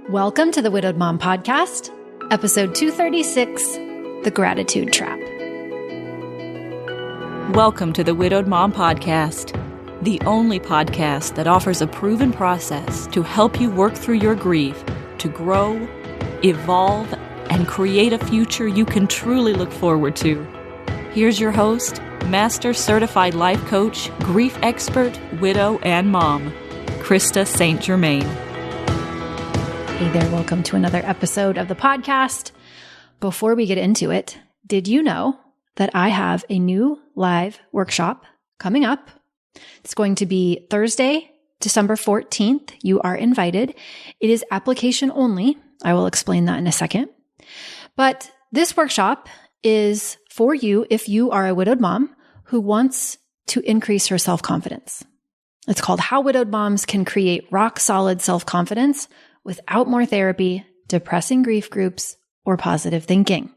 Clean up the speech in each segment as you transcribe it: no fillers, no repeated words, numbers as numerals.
Welcome to the Widowed Mom Podcast, episode 236, The Gratitude Trap. Welcome to the Widowed Mom Podcast, the only podcast that offers a proven process to help you work through your grief, to grow, evolve, and create a future you can truly look forward to. Here's your host, Master Certified Life Coach, Grief Expert, Widow, and Mom, Krista St-Germain. Hey there, welcome to another episode of the podcast. Before we get into it, did you know that I have a new live workshop coming up? It's going to be Thursday, December 14th. You are invited. It is application only. I will explain that in a second. But this workshop is for you if you are a widowed mom who wants to increase her self-confidence. It's called How Widowed Moms Can Create Rock-Solid Self-Confidence Without More Therapy, Depressing Grief Groups, or Positive Thinking.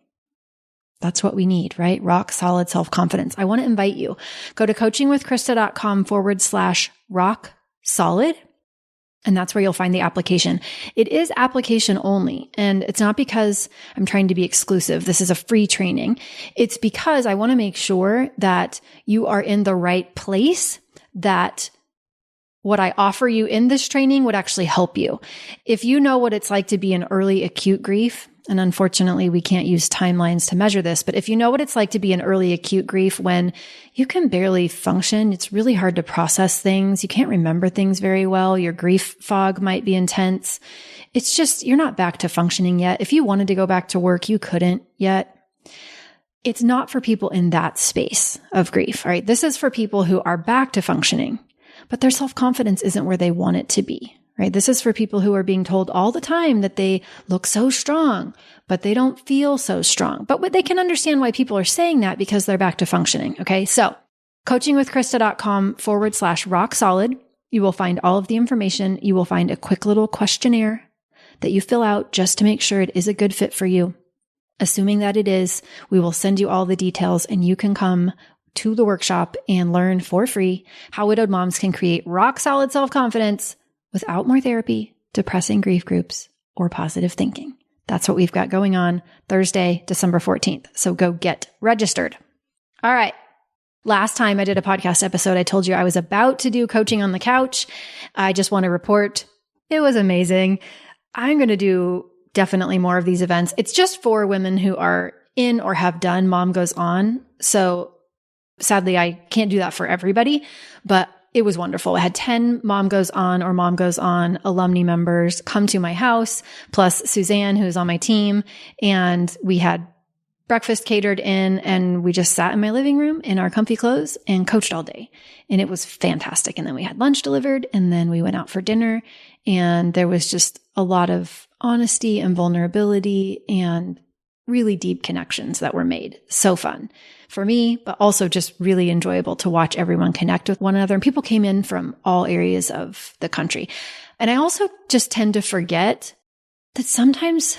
That's what we need, right? Rock-solid self-confidence. I want to invite you. Go to coachingwithkrista.com/rock-solid. And that's where you'll find the application. It is application only. And it's not because I'm trying to be exclusive. This is a free training. It's because I want to make sure that you are in the right place, that what I offer you in this training would actually help you. If you know what it's like to be in early acute grief, and unfortunately we can't use timelines to measure this, but if you know what it's like to be in early acute grief when you can barely function, it's really hard to process things, you can't remember things very well, your grief fog might be intense. It's just, you're not back to functioning yet. If you wanted to go back to work, you couldn't yet. It's not for people in that space of grief, all right? This is for people who are back to functioning, but their self-confidence isn't where they want it to be, right? This is for people who are being told all the time that they look so strong, but they don't feel so strong. But they can understand why people are saying that because they're back to functioning, okay? So coachingwithkrista.com/rock-solid. You will find all of the information. You will find a quick little questionnaire that you fill out just to make sure it is a good fit for you. Assuming that it is, we will send you all the details and you can come to the workshop and learn for free how widowed moms can create rock-solid self-confidence without more therapy, depressing grief groups, or positive thinking. That's what we've got going on Thursday, December 14th. So go get registered. All right. Last time I did a podcast episode, I told you I was about to do coaching on the couch. I just want to report it was amazing. I'm going to do definitely more of these events. It's just for women who are in or have done Mom Goes On. So sadly, I can't do that for everybody, but it was wonderful. I had 10 Mom Goes On or Mom Goes On alumni members come to my house, plus Suzanne, who's on my team. And we had breakfast catered in and we just sat in my living room in our comfy clothes and coached all day. And it was fantastic. And then we had lunch delivered and then we went out for dinner. And there was just a lot of honesty and vulnerability and really deep connections that were made. So fun for me, but also just really enjoyable to watch everyone connect with one another. And people came in from all areas of the country. And I also just tend to forget that sometimes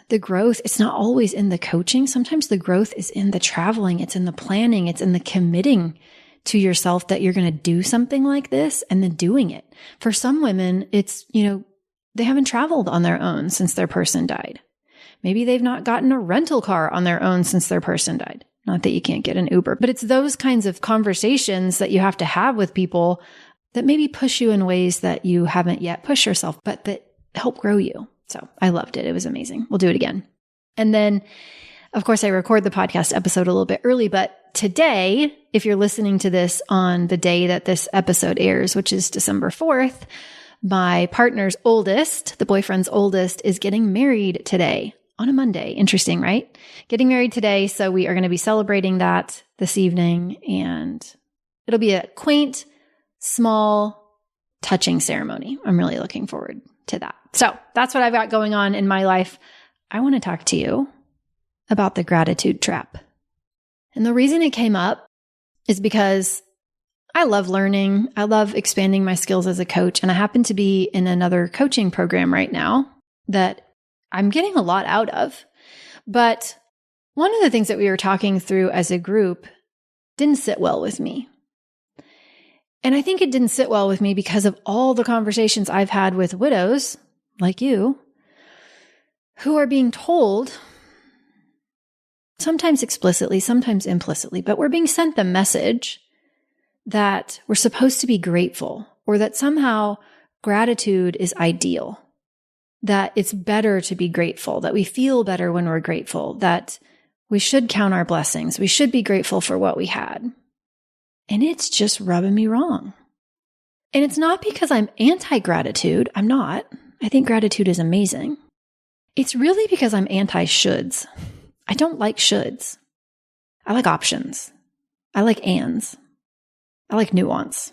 the growth, it's not always in the coaching. Sometimes the growth is in the traveling. It's in the planning. It's in the committing to yourself that you're going to do something like this and then doing it. For some women, it's, they haven't traveled on their own since their person died. Maybe they've not gotten a rental car on their own since their person died. Not that you can't get an Uber, but it's those kinds of conversations that you have to have with people that maybe push you in ways that you haven't yet pushed yourself, but that help grow you. So I loved it. It was amazing. We'll do it again. And then, of course, I record the podcast episode a little bit early, but today, if you're listening to this on the day that this episode airs, which is December 4th, my partner's oldest, the boyfriend's oldest, is getting married today. On a Monday. Interesting, right? Getting married today. So we are going to be celebrating that this evening and it'll be a quaint, small, touching ceremony. I'm really looking forward to that. So that's what I've got going on in my life. I want to talk to you about the gratitude trap. And the reason it came up is because I love learning. I love expanding my skills as a coach. And I happen to be in another coaching program right now that I'm getting a lot out of. But one of the things that we were talking through as a group didn't sit well with me. And I think it didn't sit well with me because of all the conversations I've had with widows like you who are being told, sometimes explicitly, sometimes implicitly, but we're being sent the message that we're supposed to be grateful, or that somehow gratitude is ideal, that it's better to be grateful, that we feel better when we're grateful, that we should count our blessings, we should be grateful for what we had. And it's just rubbing me wrong. And it's not because I'm anti-gratitude. I'm not. I think gratitude is amazing. It's really because I'm anti-shoulds. I don't like shoulds. I like options. I like ands. I like nuance.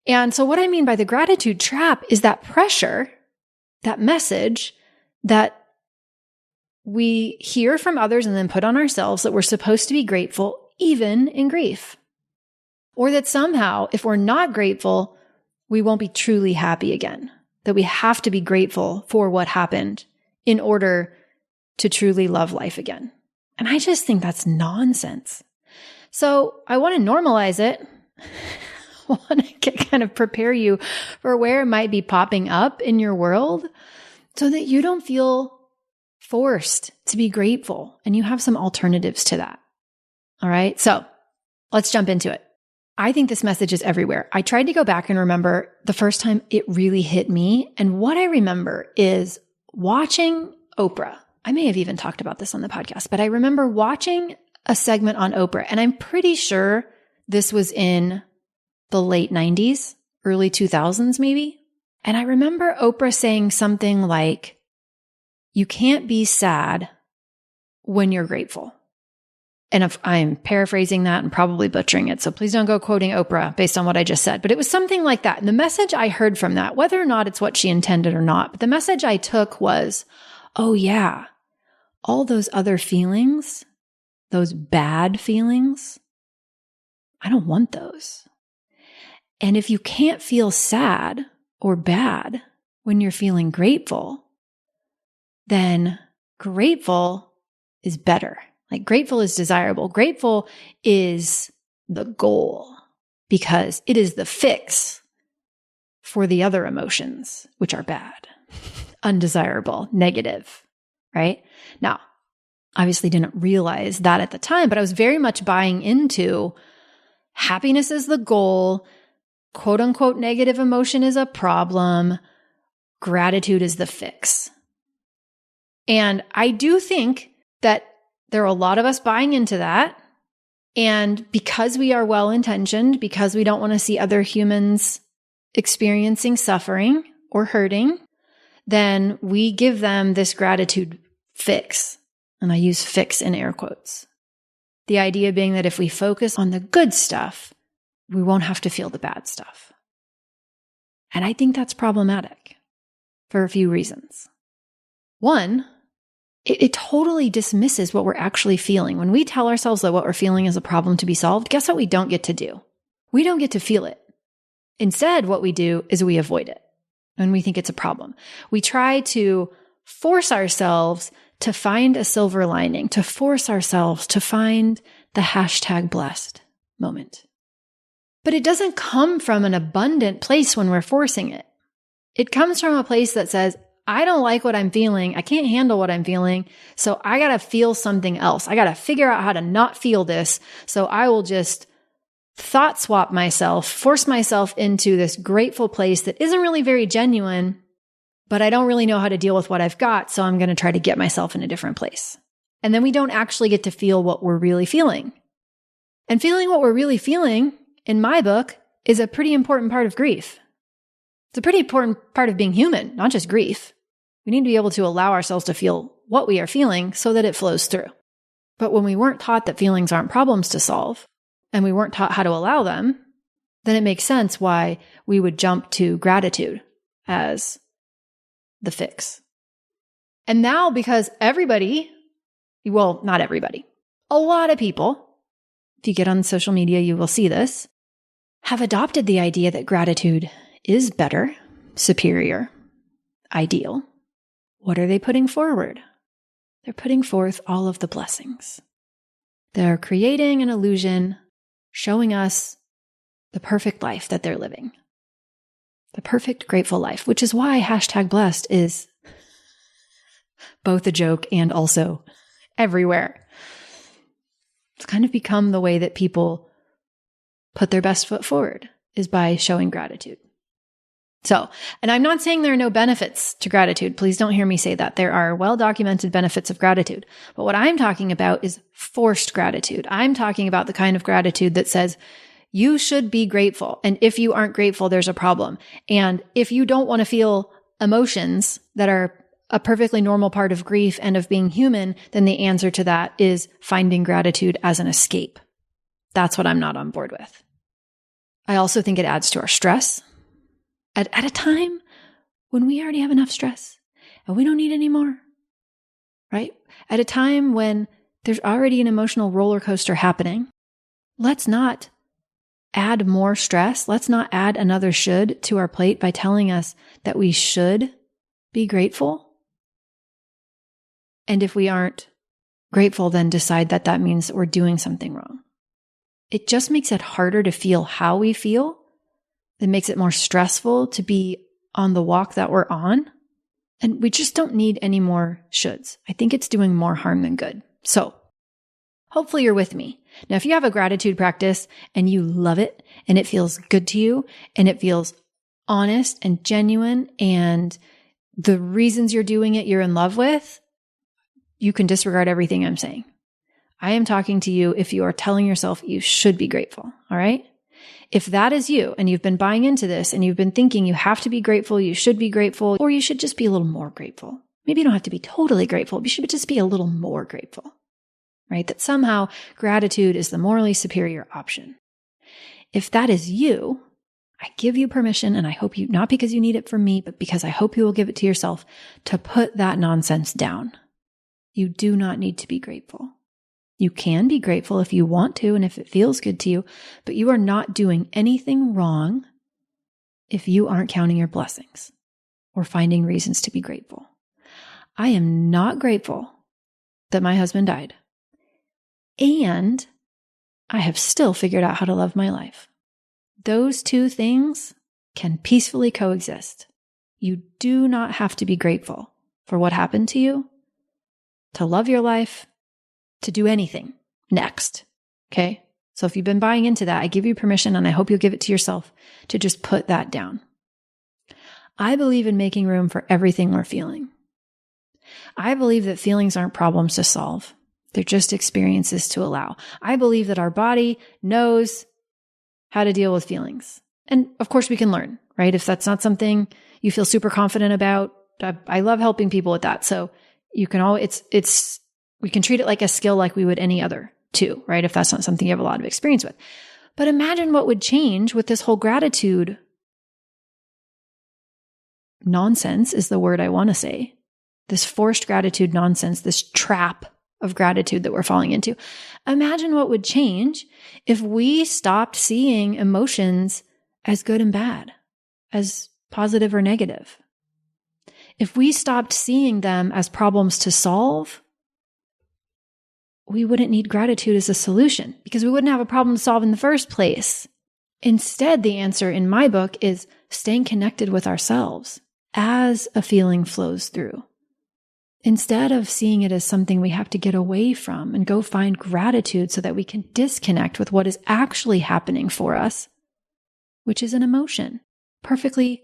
And so what I mean by the gratitude trap is that pressure, that message that we hear from others and then put on ourselves that we're supposed to be grateful even in grief. Or that somehow, if we're not grateful, we won't be truly happy again. That we have to be grateful for what happened in order to truly love life again. And I just think that's nonsense. So I want to normalize it. I want to kind of prepare you for where it might be popping up in your world so that you don't feel forced to be grateful and you have some alternatives to that. All right. So let's jump into it. I think this message is everywhere. I tried to go back and remember the first time it really hit me. And what I remember is watching Oprah. I may have even talked about this on the podcast, but I remember watching a segment on Oprah, and I'm pretty sure this was in the late 90s, early 2000s maybe. And I remember Oprah saying something like, you can't be sad when you're grateful. And if I'm paraphrasing that and probably butchering it, so please don't go quoting Oprah based on what I just said, but it was something like that. And the message I heard from that, whether or not it's what she intended or not, but the message I took was, oh yeah, all those other feelings, those bad feelings, I don't want those. And if you can't feel sad or bad when you're feeling grateful, then grateful is better. Like grateful is desirable. Grateful is the goal because it is the fix for the other emotions, which are bad, undesirable, negative, right? Now, obviously didn't realize that at the time, but I was very much buying into happiness is the goal, quote unquote, negative emotion is a problem, gratitude is the fix. And I do think that there are a lot of us buying into that. And because we are well-intentioned, because we don't want to see other humans experiencing suffering or hurting, then we give them this gratitude fix. And I use fix in air quotes. The idea being that if we focus on the good stuff, we won't have to feel the bad stuff. And I think that's problematic for a few reasons. One, it totally dismisses what we're actually feeling. When we tell ourselves that what we're feeling is a problem to be solved, guess what we don't get to do? We don't get to feel it. Instead, what we do is we avoid it when we think it's a problem. We try to force ourselves to find a silver lining, to force ourselves to find the #blessed moment. But it doesn't come from an abundant place when we're forcing it. It comes from a place that says, I don't like what I'm feeling. I can't handle what I'm feeling. So I got to feel something else. I got to figure out how to not feel this. So I will just thought swap myself, force myself into this grateful place that isn't really very genuine, but I don't really know how to deal with what I've got. So I'm going to try to get myself in a different place. And then we don't actually get to feel what we're really feeling. And feeling what we're really feeling, in my book, is a pretty important part of grief. It's a pretty important part of being human, not just grief. We need to be able to allow ourselves to feel what we are feeling so that it flows through. But when we weren't taught that feelings aren't problems to solve, and we weren't taught how to allow them, then it makes sense why we would jump to gratitude as the fix. And now, because everybody, well, not everybody, a lot of people, if you get on social media, you will see this, have adopted the idea that gratitude is better, superior, ideal. What are they putting forward? They're putting forth all of the blessings. They're creating an illusion, showing us the perfect life that they're living. The perfect, grateful life, which is why #blessed is both a joke and also everywhere. It's kind of become the way that people put their best foot forward is by showing gratitude. So, and I'm not saying there are no benefits to gratitude. Please don't hear me say that. There are well-documented benefits of gratitude. But what I'm talking about is forced gratitude. I'm talking about the kind of gratitude that says, you should be grateful. And if you aren't grateful, there's a problem. And if you don't want to feel emotions that are a perfectly normal part of grief and of being human, then the answer to that is finding gratitude as an escape. That's what I'm not on board with. I also think it adds to our stress. At a time when we already have enough stress and we don't need any more, right? At a time when there's already an emotional roller coaster happening, let's not add more stress. Let's not add another should to our plate by telling us that we should be grateful. And if we aren't grateful, then decide that that means that we're doing something wrong. It just makes it harder to feel how we feel. It makes it more stressful to be on the walk that we're on. And we just don't need any more shoulds. I think it's doing more harm than good. So hopefully you're with me. Now, if you have a gratitude practice and you love it and it feels good to you and it feels honest and genuine and the reasons you're doing it you're in love with, you can disregard everything I'm saying. I am talking to you if you are telling yourself you should be grateful. All right? If that is you and you've been buying into this and you've been thinking you have to be grateful, you should be grateful, or you should just be a little more grateful. Maybe you don't have to be totally grateful. You should just be a little more grateful, right? That somehow gratitude is the morally superior option. If that is you, I give you permission, and I hope you, not because you need it from me, but because I hope you will give it to yourself, to put that nonsense down. You do not need to be grateful. You can be grateful if you want to and if it feels good to you, but you are not doing anything wrong if you aren't counting your blessings or finding reasons to be grateful. I am not grateful that my husband died, and I have still figured out how to love my life. Those two things can peacefully coexist. You do not have to be grateful for what happened to you to love your life, to do anything next. Okay? So if you've been buying into that, I give you permission, and I hope you'll give it to yourself to just put that down. I believe in making room for everything we're feeling. I believe that feelings aren't problems to solve. They're just experiences to allow. I believe that our body knows how to deal with feelings. And of course we can learn, right? If that's not something you feel super confident about, I love helping people with that. So you can we can treat it like a skill like we would any other too, right? If that's not something you have a lot of experience with. But imagine what would change with this whole gratitude nonsense is the word I want to say. This forced gratitude nonsense, this trap of gratitude that we're falling into. Imagine what would change if we stopped seeing emotions as good and bad, as positive or negative. If we stopped seeing them as problems to solve, we wouldn't need gratitude as a solution because we wouldn't have a problem to solve in the first place. Instead, the answer in my book is staying connected with ourselves as a feeling flows through. Instead of seeing it as something we have to get away from and go find gratitude so that we can disconnect with what is actually happening for us, which is an emotion, perfectly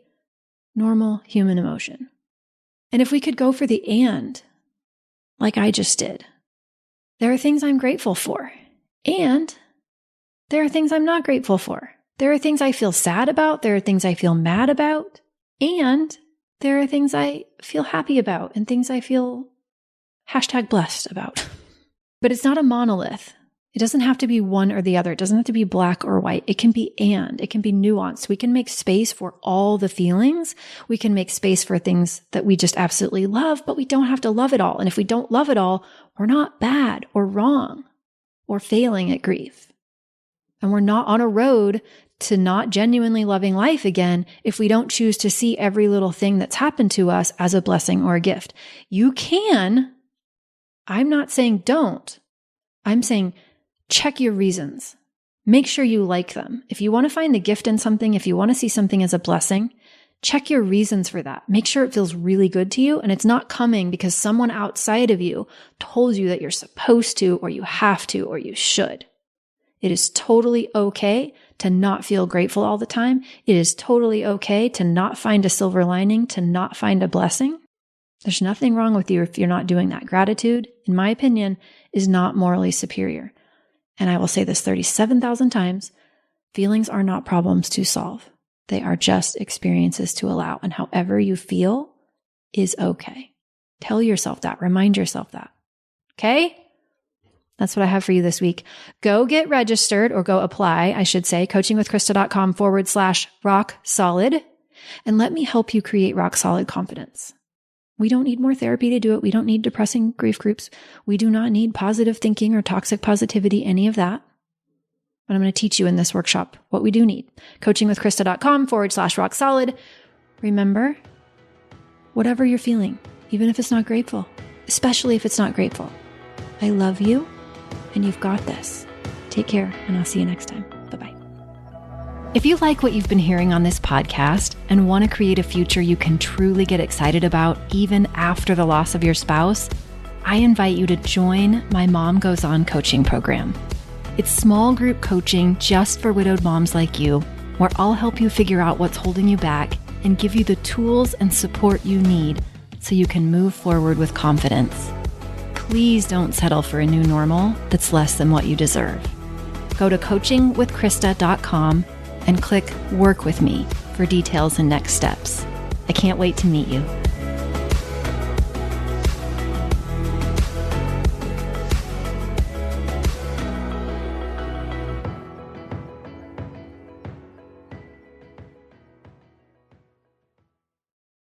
normal human emotion. And if we could go for the and, like I just did, there are things I'm grateful for, and there are things I'm not grateful for. There are things I feel sad about, there are things I feel mad about, and there are things I feel happy about and things I feel #blessed about. But it's not a monolith. It doesn't have to be one or the other. It doesn't have to be black or white. It can be and. It can be nuanced. We can make space for all the feelings. We can make space for things that we just absolutely love, but we don't have to love it all. And if we don't love it all, we're not bad or wrong or failing at grief. And we're not on a road to not genuinely loving life again if we don't choose to see every little thing that's happened to us as a blessing or a gift. You can. I'm not saying don't. I'm saying check your reasons. Make sure you like them. If you want to find the gift in something, if you want to see something as a blessing, check your reasons for that. Make sure it feels really good to you and it's not coming because someone outside of you told you that you're supposed to, or you have to, or you should. It is totally okay to not feel grateful all the time. It is totally okay to not find a silver lining, to not find a blessing. There's nothing wrong with you if you're not doing that. Gratitude, in my opinion, is not morally superior. And I will say this 37,000 times, feelings are not problems to solve. They are just experiences to allow. And however you feel is okay. Tell yourself that. Remind yourself that. Okay? That's what I have for you this week. Go get registered, or go apply, I should say, coachingwithkrista.com/rock solid. And let me help you create rock solid confidence. We don't need more therapy to do it. We don't need depressing grief groups. We do not need positive thinking or toxic positivity, any of that. But I'm going to teach you in this workshop what we do need. coachingwithkrista.com/rock solid. Remember, whatever you're feeling, even if it's not grateful, especially if it's not grateful, I love you and you've got this. Take care, and I'll see you next time. Bye-bye. If you like what you've been hearing on this podcast and want to create a future you can truly get excited about even after the loss of your spouse, I invite you to join my Mom Goes On coaching program. It's small group coaching just for widowed moms like you, where I'll help you figure out what's holding you back and give you the tools and support you need so you can move forward with confidence. Please don't settle for a new normal that's less than what you deserve. Go to coachingwithkrista.com and click Work With Me for details and next steps. I can't wait to meet you.